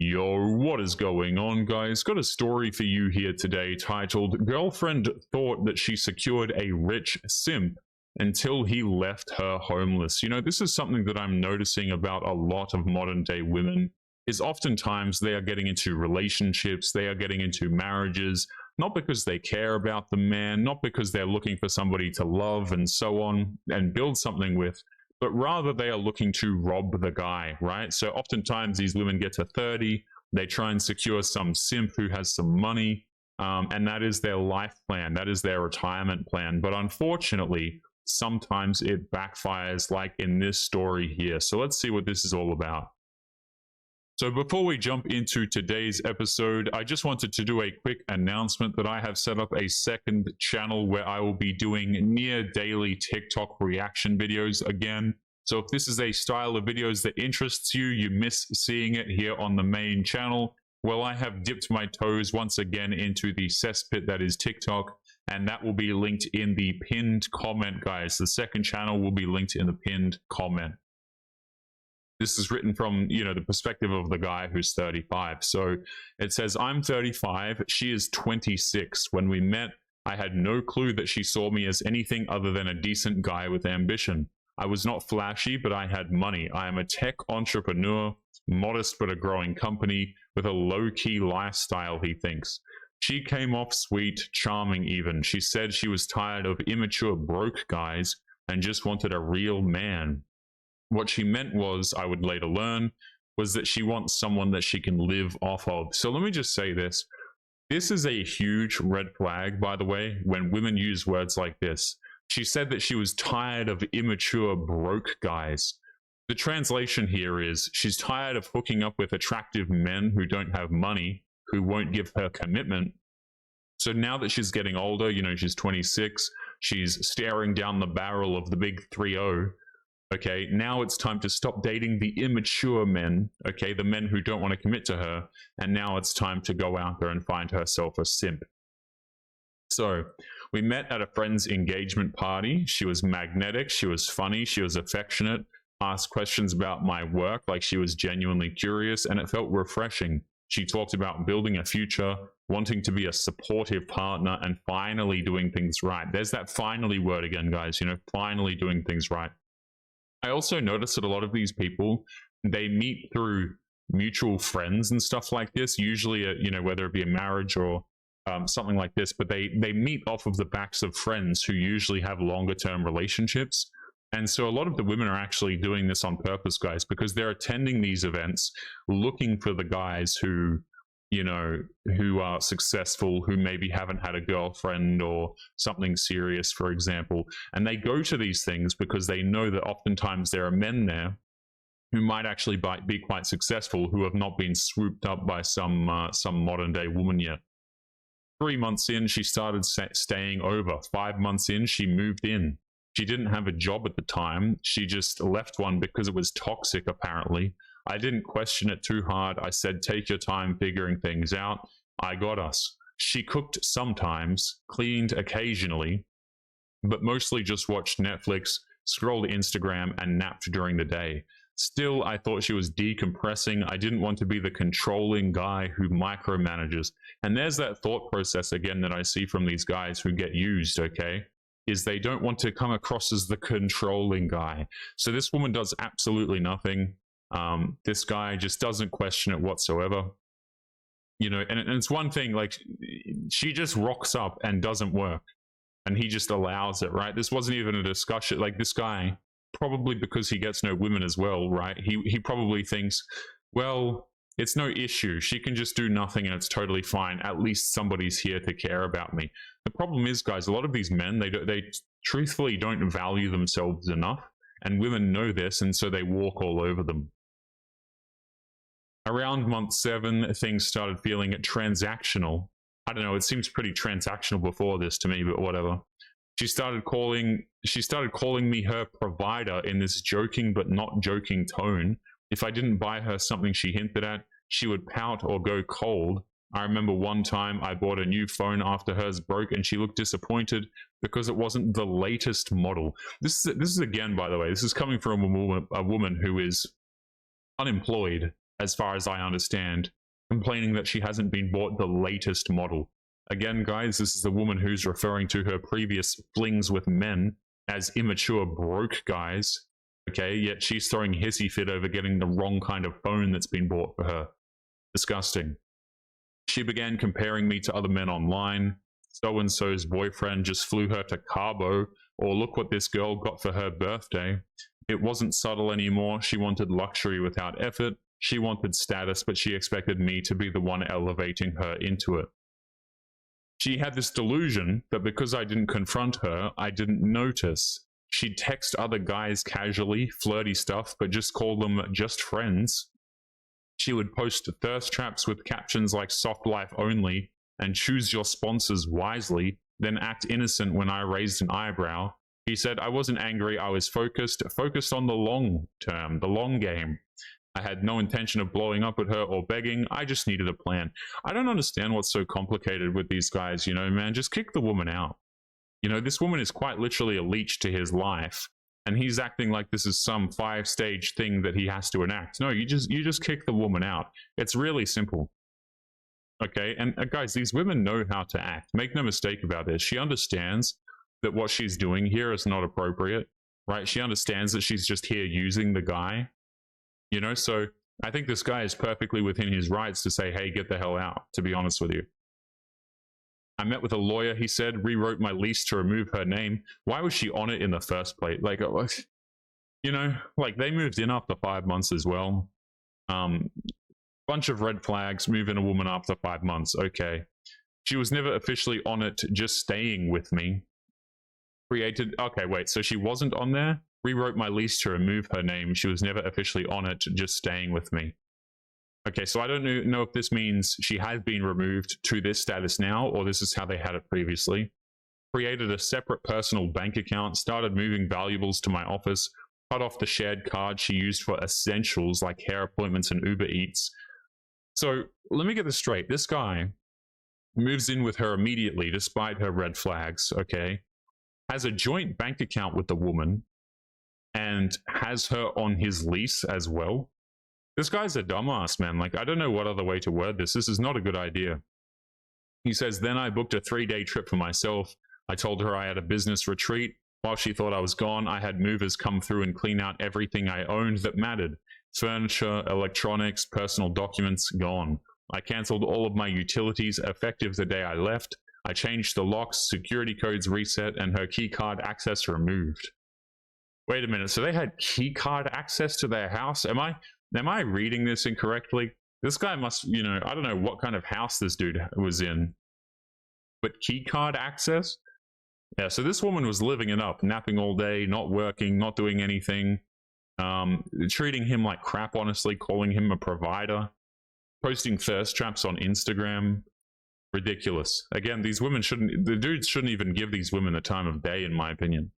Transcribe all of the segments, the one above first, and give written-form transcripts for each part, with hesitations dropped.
Yo, what is going on, guys? Got a story for you here today titled Girlfriend Thought That She Secured a Rich Simp Until He Left Her Homeless. You know, this is something that I'm noticing about a lot of modern day women, is oftentimes they are getting into relationships, they are getting into marriages, not because they care about the man, not because they're looking for somebody to love and so on and build something with, but rather they are looking to rob the guy, right? So oftentimes these women get to 30, they try and secure some simp who has some money, and that is their life plan, that is their retirement plan. But unfortunately, sometimes it backfires, like in this story here. So let's see what this is all about. So before we jump into today's episode, I just wanted to do a quick announcement that I have set up a second channel where I will be doing near daily TikTok reaction videos again. So if this is a style of videos that interests you, you miss seeing it here on the main channel, well, I have dipped my toes once again into the cesspit that is TikTok, and that will be linked in the pinned comment, guys. The second channel will be linked in the pinned comment. This is written from, you know, the perspective of the guy who's 35. So it says, I'm 35, she is 26. When we met, I had no clue that she saw me as anything other than a decent guy with ambition. I was not flashy, but I had money. I am a tech entrepreneur, modest but a growing company, with a low-key lifestyle, he thinks. She came off sweet, charming even. She said she was tired of immature broke guys and just wanted a real man. What she meant was, I would later learn, was that she wants someone that she can live off of. So let me just say this. This is a huge red flag, by the way, when women use words like this. She said that she was tired of immature broke guys. The translation here is, she's tired of hooking up with attractive men who don't have money, who won't give her commitment. So now that she's getting older, you know, she's 26, she's staring down the barrel of the big 3-0. Okay, now it's time to stop dating the immature men, okay, the men who don't want to commit to her, and now it's time to go out there and find herself a simp. So, we met at a friend's engagement party. She was magnetic, she was funny, she was affectionate, asked questions about my work like she was genuinely curious, and it felt refreshing. She talked about building a future, wanting to be a supportive partner, and finally doing things right. There's that finally word again, guys, you know, finally doing things right. I also noticed that a lot of these people, they meet through mutual friends and stuff like this, usually, you know, whether it be a marriage or something like this, but they meet off of the backs of friends who usually have longer term relationships. And so a lot of the women are actually doing this on purpose, guys, because they're attending these events, looking for the guys who, you know, who are successful, who maybe haven't had a girlfriend or something serious, for example. And they go to these things because they know that oftentimes there are men there who might actually be quite successful, who have not been swooped up by some modern day woman yet. 3 months in, she started staying over. 5 months in, she moved in. She didn't have a job at the time. She just left one because it was toxic, apparently. I didn't question it too hard. I said, take your time figuring things out. I got us. She cooked sometimes, cleaned occasionally, but mostly just watched Netflix, scrolled Instagram, and napped during the day. Still, I thought she was decompressing. I didn't want to be the controlling guy who micromanages. And there's that thought process again that I see from these guys who get used, okay? Is they don't want to come across as the controlling guy. So this woman does absolutely nothing. This guy just doesn't question it whatsoever. You know, and it's one thing, like, she just rocks up and doesn't work. And he just allows it, right? This wasn't even a discussion. Like, this guy, probably because he gets no women as well, right? He probably thinks, well, it's no issue. She can just do nothing and it's totally fine. At least somebody's here to care about me. The problem is, guys, a lot of these men, they truthfully don't value themselves enough. And women know this, and so they walk all over them. Around month 7, things started feeling transactional. I don't know, it seems pretty transactional before this to me, but whatever. She started calling me her provider in this joking but not joking tone. If I didn't buy her something she hinted at, she would pout or go cold. I remember one time I bought a new phone after hers broke and she looked disappointed because it wasn't the latest model. This is again, by the way, this is coming from a woman who is unemployed as far as I understand, complaining that she hasn't been bought the latest model. Again, guys, this is the woman who's referring to her previous flings with men as immature broke guys. Okay, yet she's throwing hissy fit over getting the wrong kind of phone that's been bought for her. Disgusting. She began comparing me to other men online. So-and-so's boyfriend just flew her to Cabo, or look what this girl got for her birthday. It wasn't subtle anymore. She wanted luxury without effort. She wanted status, but she expected me to be the one elevating her into it. She had this delusion that because I didn't confront her, I didn't notice. She'd text other guys casually, flirty stuff, but just call them just friends. She would post thirst traps with captions like soft life only and choose your sponsors wisely, then act innocent when I raised an eyebrow. He said I wasn't angry, I was focused on the long term, the long game. I had no intention of blowing up at her or begging, I just needed a plan. I don't understand what's so complicated with these guys, you know, man, just kick the woman out. You know, this woman is quite literally a leech to his life, and he's acting like this is some 5-stage thing that he has to enact. No, you just kick the woman out. It's really simple. Okay, and guys, these women know how to act. Make no mistake about this. She understands that what she's doing here is not appropriate, right? She understands that she's just here using the guy, you know? So I think this guy is perfectly within his rights to say, hey, get the hell out, to be honest with you. I met with a lawyer, he said, rewrote my lease to remove her name. Why was she on it in the first place? Like, you know, like they moved in after 5 months as well. Bunch of red flags, moving a woman after 5 months. Okay. She was never officially on it, just staying with me. Created, okay, wait, so she wasn't on there? Rewrote my lease to remove her name. She was never officially on it, just staying with me. Okay, so I don't know if this means she has been removed to this status now, or this is how they had it previously. Created a separate personal bank account, started moving valuables to my office, cut off the shared card she used for essentials like hair appointments and Uber Eats. So let me get this straight. This guy moves in with her immediately despite her red flags, okay? Has a joint bank account with the woman and has her on his lease as well. This guy's a dumbass, man. Like, I don't know what other way to word this. This is not a good idea. He says, then I booked a 3-day trip for myself. I told her I had a business retreat. While she thought I was gone, I had movers come through and clean out everything I owned that mattered. Furniture, electronics, personal documents, gone. I canceled all of my utilities effective the day I left. I changed the locks, security codes reset, and her keycard access removed. Wait a minute, so they had keycard access to their house? Am I reading this incorrectly? This guy must, you know, I don't know what kind of house this dude was in, but keycard access? Yeah, so this woman was living it up, napping all day, not working, not doing anything, treating him like crap, honestly, calling him a provider, posting thirst traps on Instagram. Ridiculous. Again, these women the dudes shouldn't even give these women the time of day, in my opinion.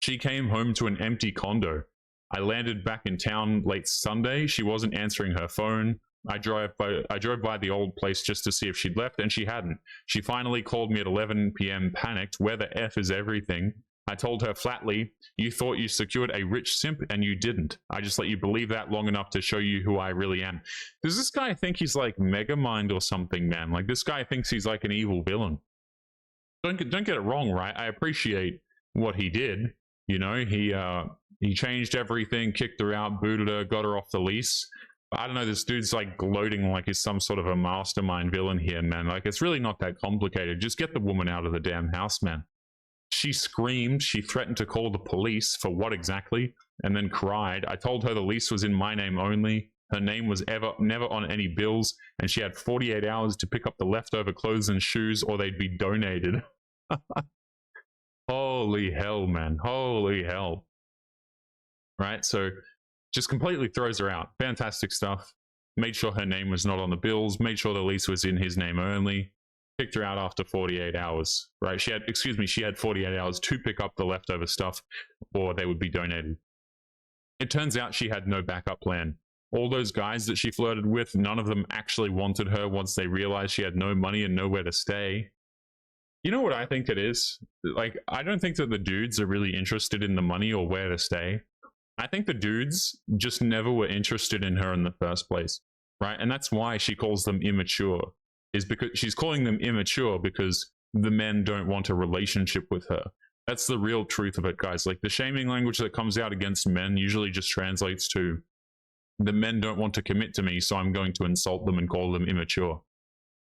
She came home to an empty condo. I landed back in town late Sunday. She wasn't answering her phone. I drove by the old place just to see if she'd left, and she hadn't. She finally called me at 11 p.m. panicked. Where the F is everything? I told her flatly, you thought you secured a rich simp and you didn't. I just let you believe that long enough to show you who I really am. Does this guy think he's like Megamind or something, man? Like, this guy thinks he's like an evil villain. Don't get it wrong, right? I appreciate what he did. You know, he changed everything, kicked her out, booted her, got her off the lease. But I don't know, this dude's like gloating like he's some sort of a mastermind villain here, man. Like, it's really not that complicated. Just get the woman out of the damn house, man. She screamed. She threatened to call the police. For what exactly? And then cried. I told her the lease was in my name only. Her name was never on any bills, and she had 48 hours to pick up the leftover clothes and shoes, or they'd be donated. Holy hell, man. Holy hell. Right? So just completely throws her out. Fantastic stuff. Made sure her name was not on the bills. Made sure the lease was in his name only. Kicked her out after 48 hours, right? She had 48 hours to pick up the leftover stuff, or they would be donated. It turns out she had no backup plan. All those guys that she flirted with, none of them actually wanted her once they realized she had no money and nowhere to stay. You know what I think it is? Like, I don't think that the dudes are really interested in the money or where to stay. I think the dudes just never were interested in her in the first place, right? And that's why she calls them immature, is because she's calling them immature because the men don't want a relationship with her. That's the real truth of it, guys. Like, the shaming language that comes out against men usually just translates to, the men don't want to commit to me, so I'm going to insult them and call them immature.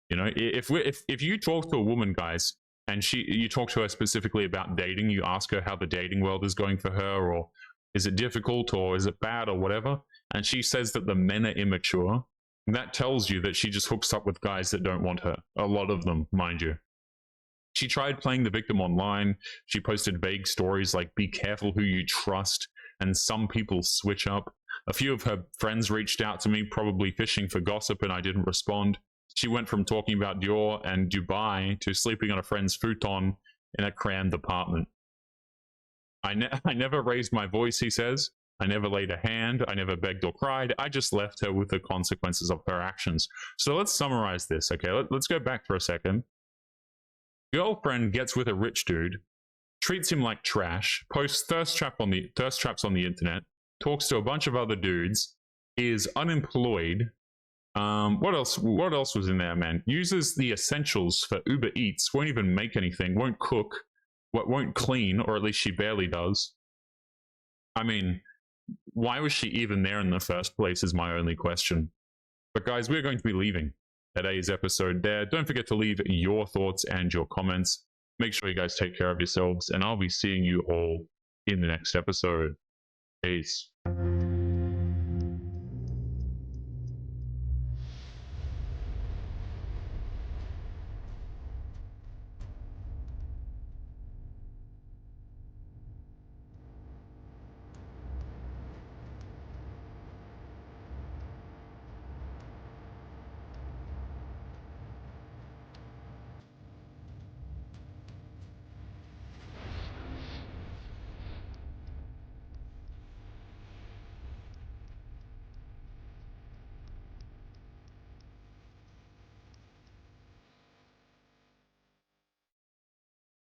You know, if you talk to a woman, guys, and you talk to her specifically about dating, you ask her how the dating world is going for her, or is it difficult, or is it bad, or whatever, and she says that the men are immature, that tells you that she just hooks up with guys that don't want her. A lot of them, mind you. She tried playing the victim online. She posted vague stories like, be careful who you trust, and some people switch up. A few of her friends reached out to me, probably fishing for gossip, and I didn't respond. She went from talking about Dior and Dubai to sleeping on a friend's futon in a crammed apartment. I never raised my voice, he says. I never laid a hand. I never begged or cried. I just left her with the consequences of her actions. So let's summarize this, okay? Let's go back for a second. Girlfriend gets with a rich dude, treats him like trash, posts thirst traps on the internet, talks to a bunch of other dudes, is unemployed. What else was in there, man? Uses the essentials for Uber Eats, won't even make anything, won't cook, won't clean, or at least she barely does. I mean, why was she even there in the first place is my only question. But guys, we're going to be leaving today's episode there. Don't forget to leave your thoughts and your comments. Make sure you guys take care of yourselves, and I'll be seeing you all in the next episode. Peace.